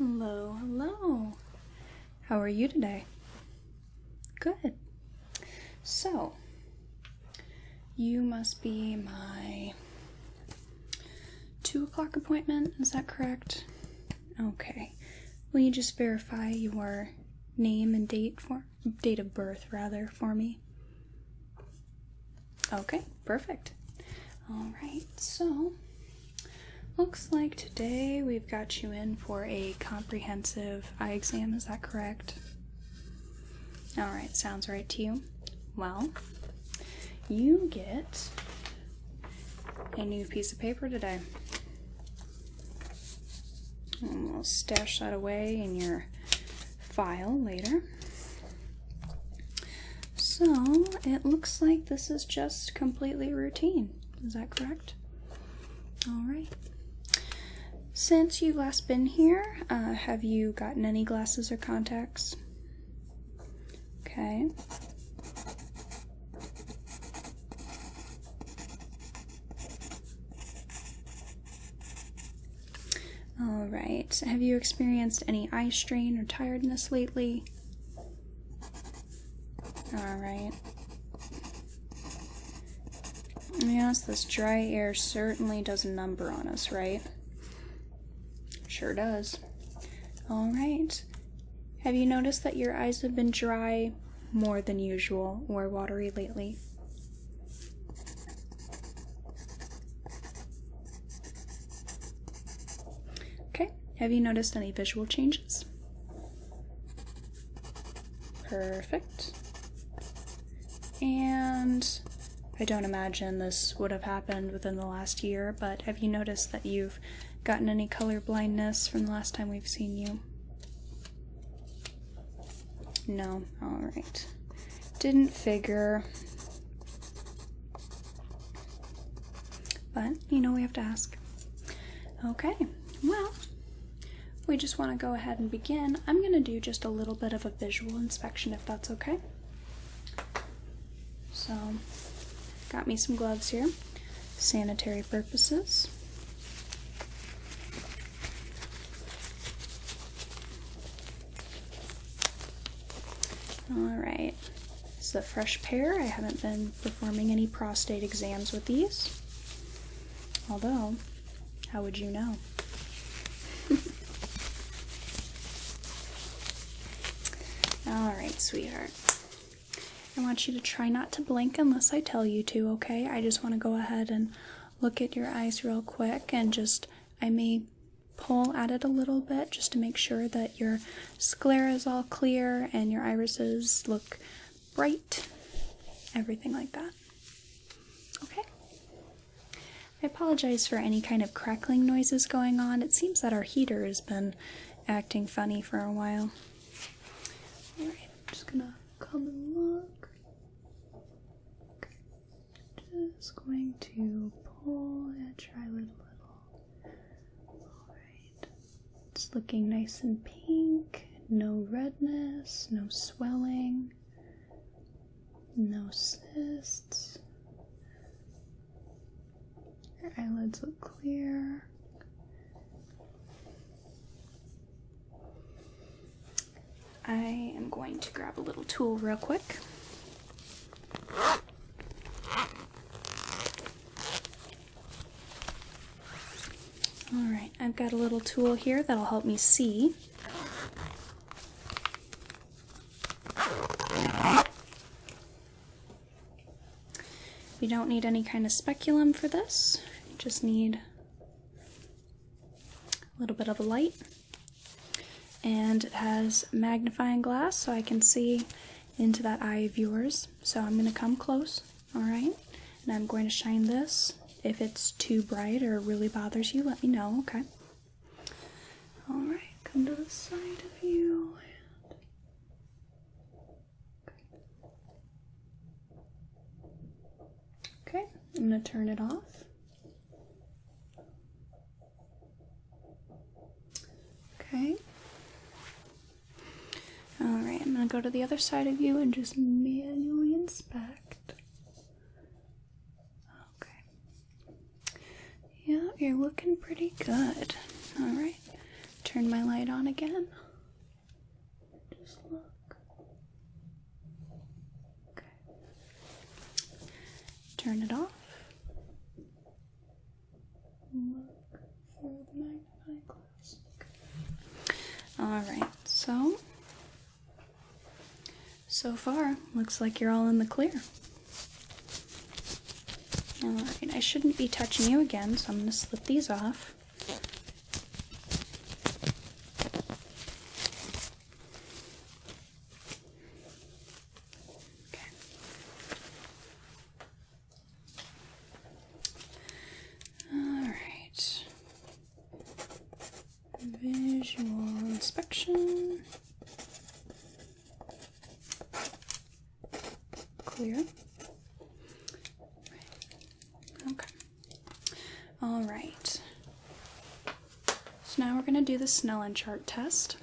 Hello, hello. How are you today? Good. So, you must be my 2 o'clock appointment, is that correct? Okay. Will you just verify your name and date of birth for me? Okay, perfect. Alright, so looks like today we've got you in for a comprehensive eye exam, is that correct? Alright, sounds right to you. Well, you get a new piece of paper today. And we'll stash that away in your file later. So, it looks like this is just completely routine. Is that correct? Alright. Since you've last been here, have you gotten any glasses or contacts? Okay. Alright. Have you experienced any eye strain or tiredness lately? Alright. Yes, this dry air certainly does a number on us, right? Sure does. Alright. Have you noticed that your eyes have been dry more than usual or watery lately? Okay. Have you noticed any visual changes? Perfect. And I don't imagine this would have happened within the last year, but have you noticed that you've gotten any color blindness from the last time we've seen you? No? Alright. Didn't figure. But, we have to ask. Okay, well, we just want to go ahead and begin. I'm going to do just a little bit of a visual inspection if that's okay. So, got me some gloves here, sanitary purposes. Alright, this is a fresh pair. I haven't been performing any prostate exams with these. Although, how would you know? Alright, sweetheart. I want you to try not to blink unless I tell you to, okay? I just want to go ahead and look at your eyes real quick and I may pull at it a little bit just to make sure that your sclera is all clear and your irises look bright, everything like that. Okay? I apologize for any kind of crackling noises going on. It seems that our heater has been acting funny for a while. Alright, I'm just gonna come and look. Okay. Just going to pull and try a little. Alright. It's looking nice and pink. No redness, no swelling, no cysts. Your eyelids look clear. I am going to grab a little tool real quick. Alright, I've got a little tool here that'll help me see. We don't need any kind of speculum for this. You just need a little bit of a light. And it has magnifying glass so I can see into that eye of yours. So I'm going to come close, alright? And I'm going to shine this. If it's too bright or really bothers you, let me know, okay? Alright, come to the side of you. Okay, I'm going to turn it off. Okay. Alright, I'm going to go to the other side of you and just manually inspect. Okay. Yeah, you're looking pretty good. Alright. turn my light on again. Just look. Okay. Turn it off. Look through the magnifying glass. Alright, so far, looks like you're all in the clear. Alright, I shouldn't be touching you again, so I'm going to slip these off. Okay. Alright. Visual inspection. Clear. Okay. All right. So now we're going to do the Snellen chart test.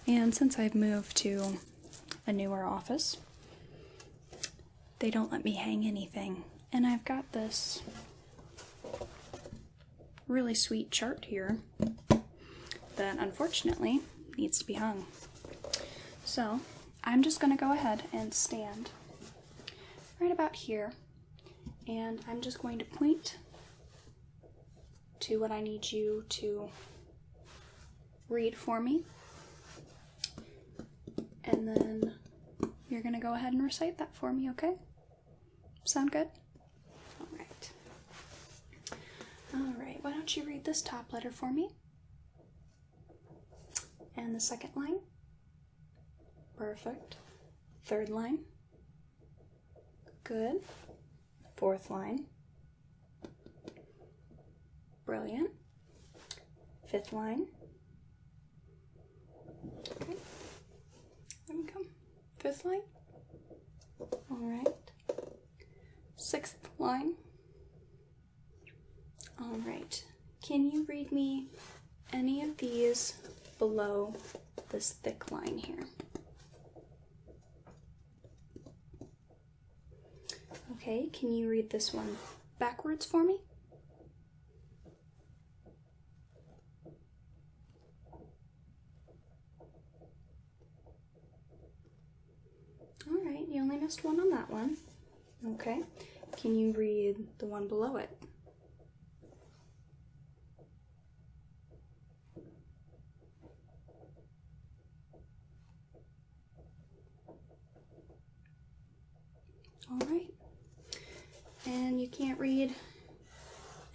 And since I've moved to a newer office, they don't let me hang anything. And I've got this really sweet chart here that unfortunately needs to be hung. So I'm just going to go ahead and stand right about here, and I'm just going to point to what I need you to read for me, and then you're going to go ahead and recite that for me, okay? Sound good? Alright. Alright, why don't you read this top letter for me? And the second line? Perfect. Third line? Good. Fourth line. Brilliant. Fifth line. Okay. Let me come. Fifth line. Alright. Sixth line. Alright. Can you read me any of these below this thick line here? Okay, can you read this one backwards for me? Alright, you only missed one on that one. Okay, can you read the one below it? Alright. And you can't read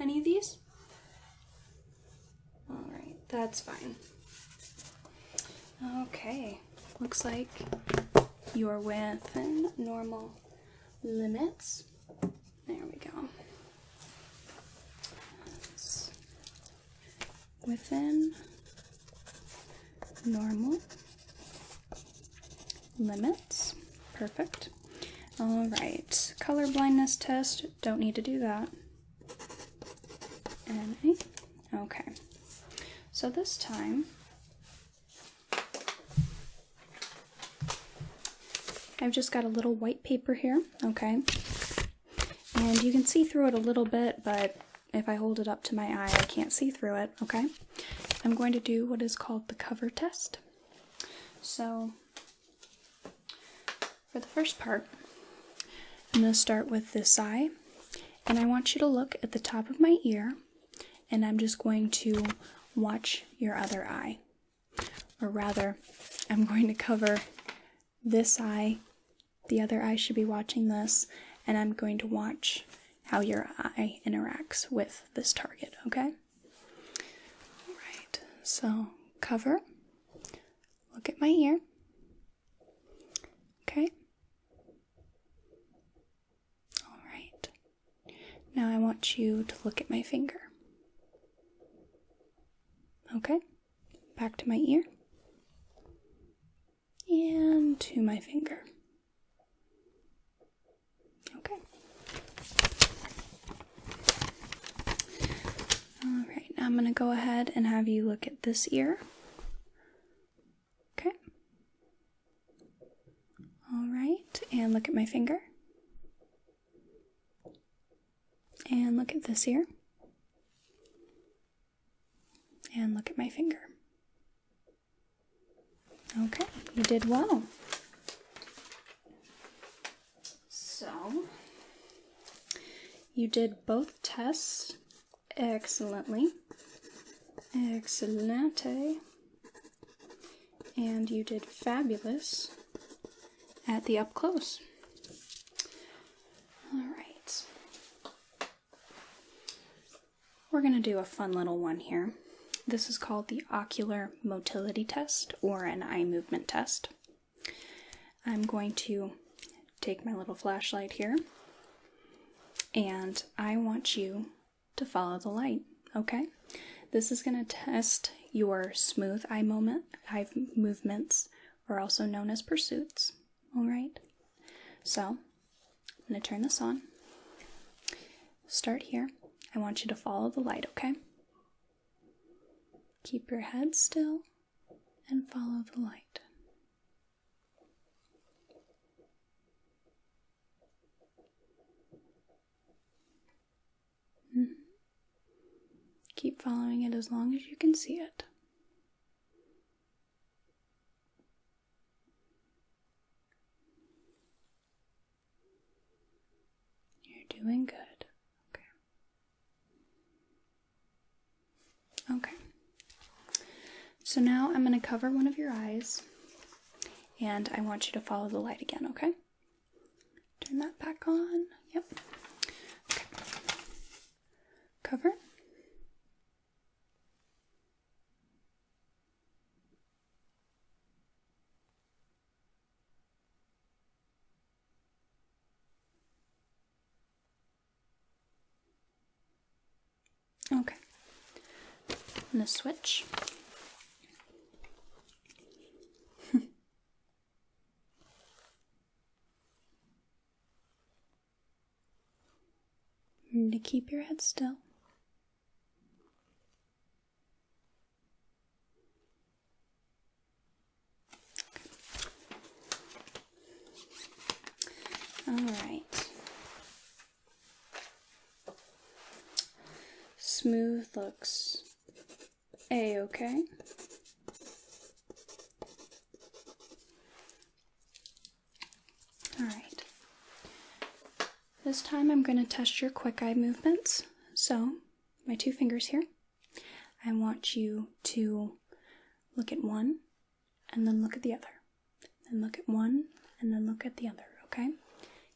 any of these? Alright, that's fine. Okay, looks like you're within normal limits. There we go. It's within normal limits. Perfect. Alright, color blindness test, don't need to do that. Okay, so this time, I've just got a little white paper here, okay? And you can see through it a little bit, but if I hold it up to my eye, I can't see through it, okay? I'm going to do what is called the cover test. So, for the first part, I'm going to start with this eye, and I want you to look at the top of my ear, and I'm just going to watch your other eye. Or rather, I'm going to cover this eye, the other eye should be watching this, and I'm going to watch how your eye interacts with this target, okay? Alright, so cover, look at my ear, okay? Now I want you to look at my finger. Okay, back to my ear. And to my finger. Okay. Alright, now I'm going to go ahead and have you look at this ear. Okay. Alright, and look at my finger. And look at this ear. And look at my finger. You did well. So, you did both tests excellently. Excellente. And you did fabulous at the up close. All right. We're going to do a fun little one here. This is called the ocular motility test, or an eye movement test. I'm going to take my little flashlight here, and I want you to follow the light, okay? This is going to test your smooth eye movements, or also known as pursuits, all right? So, I'm going to turn this on. Start here. I want you to follow the light, okay? Keep your head still and follow the light. Keep following it as long as you can see it. You're doing good. Okay. So now I'm going to cover one of your eyes, and I want you to follow the light again, okay? Turn that back on. Yep. Okay. Cover. Okay. I'm going to switch. You need to keep your head still. Okay. All right. Smooth looks A-okay. All right. This time I'm going to test your quick eye movements. So, my two fingers here. I want you to look at one and then look at the other. Then look at one and then look at the other, okay?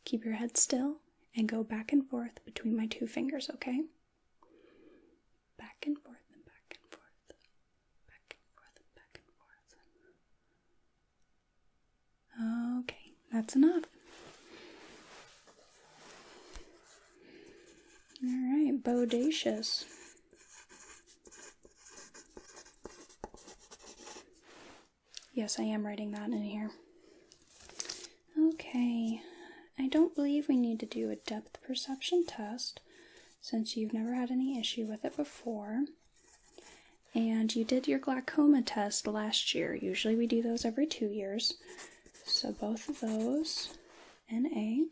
Keep your head still and go back and forth between my two fingers, okay? Back and forth and back and forth. Back and forth and back and forth. Okay, that's enough. Alright, bodacious. Yes, I am writing that in here. Okay, I don't believe we need to do a depth perception test since you've never had any issue with it before. And you did your glaucoma test last year. Usually we do those every 2 years. So both of those, NA.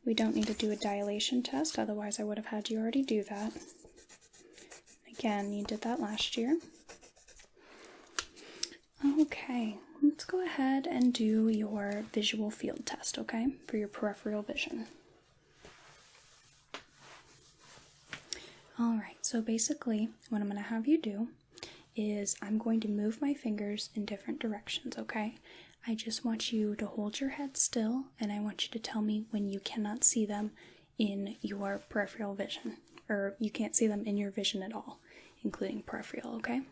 We don't need to do a dilation test, otherwise I would have had you already do that. Again, you did that last year. Okay, let's go ahead and do your visual field test, okay, for your peripheral vision. Alright, so basically what I'm going to have you do is I'm going to move my fingers in different directions, okay? I just want you to hold your head still, and I want you to tell me when you cannot see them in your peripheral vision, or you can't see them in your vision at all, including peripheral, okay?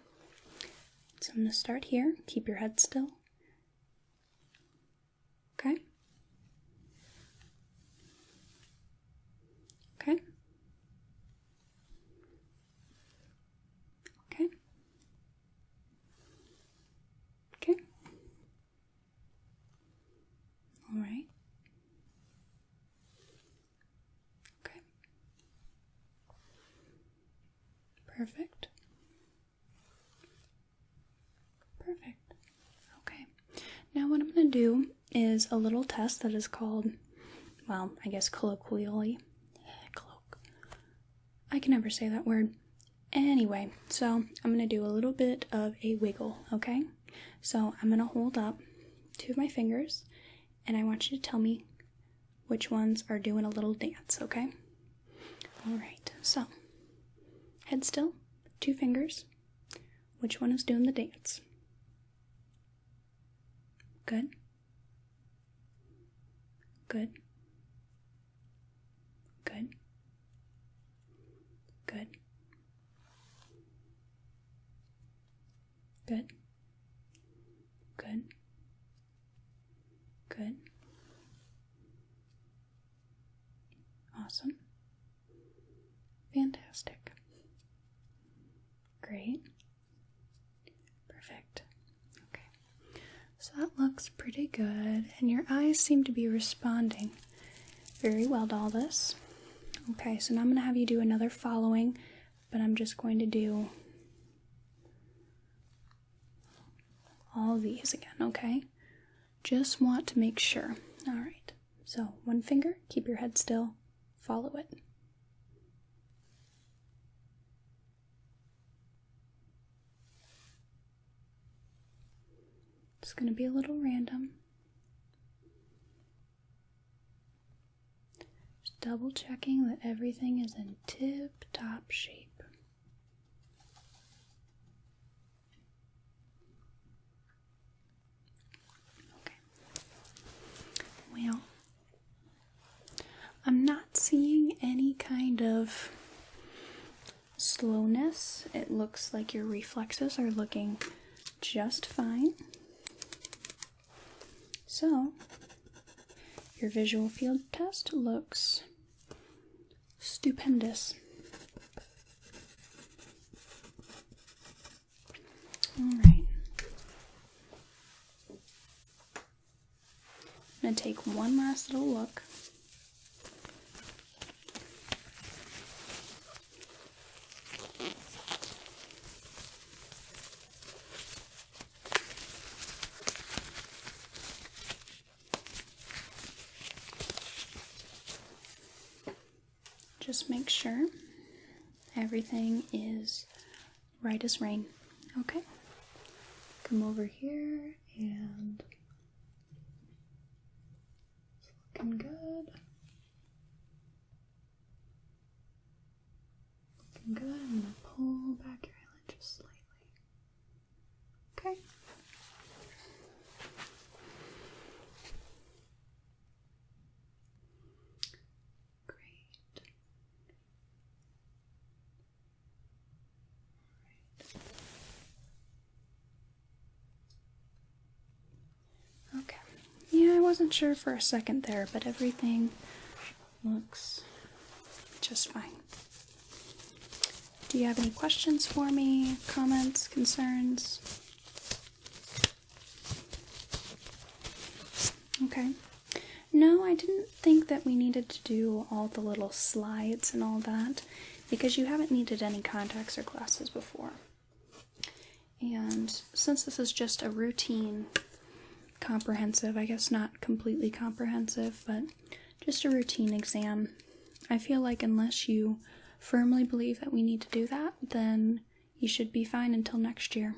So I'm going to start here. Keep your head still. Okay? Okay? Okay? Okay? All right. Okay. Perfect. Perfect. Okay. Now what I'm going to do is a little test that is called, well, I guess colloquially, I can never say that word. Anyway, so I'm going to do a little bit of a wiggle, okay? So I'm going to hold up two of my fingers, and I want you to tell me which ones are doing a little dance, okay? Alright, so head still, two fingers. Which one is doing the dance? Good. Good. Good. Good. Good. Good. Good. Awesome. Fantastic. Great. Perfect. Okay. So that looks pretty good, and your eyes seem to be responding very well to all this. Okay, so now I'm going to have you do another following, but I'm just going to do all these again, okay? Just want to make sure. Alright, so one finger, keep your head still, follow it. It's going to be a little random. Just double checking that everything is in tip-top shape. Okay. Well, I'm not seeing any kind of slowness. It looks like your reflexes are looking just fine. So, your visual field test looks stupendous. Alright. I'm going to take one last little look. Just make sure everything is right as rain. Okay? Come over here and it's looking good. Looking good. I'm going to pull back your eyelid just slightly. Okay? Okay. Yeah, I wasn't sure for a second there, but everything looks just fine. Do you have any questions for me? Comments? Concerns? Okay. No, I didn't think that we needed to do all the little slides and all that, because you haven't needed any contacts or glasses before. And since this is just a routine comprehensive, I guess not completely comprehensive, but just a routine exam, I feel like unless you firmly believe that we need to do that, then you should be fine until next year.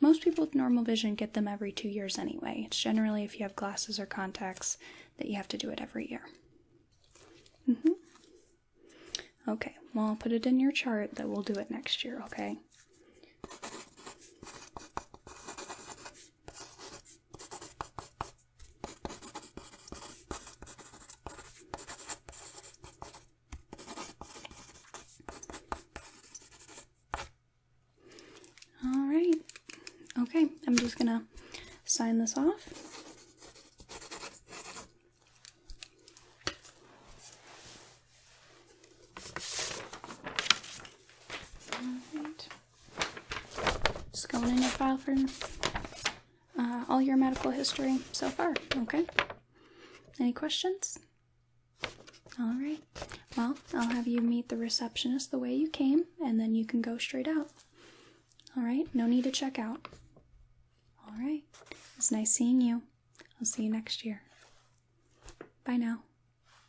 Most people with normal vision get them every 2 years anyway. It's generally if you have glasses or contacts that you have to do it every year. Okay, well, I'll put it in your chart that we'll do it next year, okay? Alright, okay, I'm just gonna sign this off. Alright, just going in your file for all your medical history so far, okay? Any questions? Alright, well, I'll have you meet the receptionist the way you came, and then you can go straight out. Alright, no need to check out. Alright, it's nice seeing you. I'll see you next year. Bye now.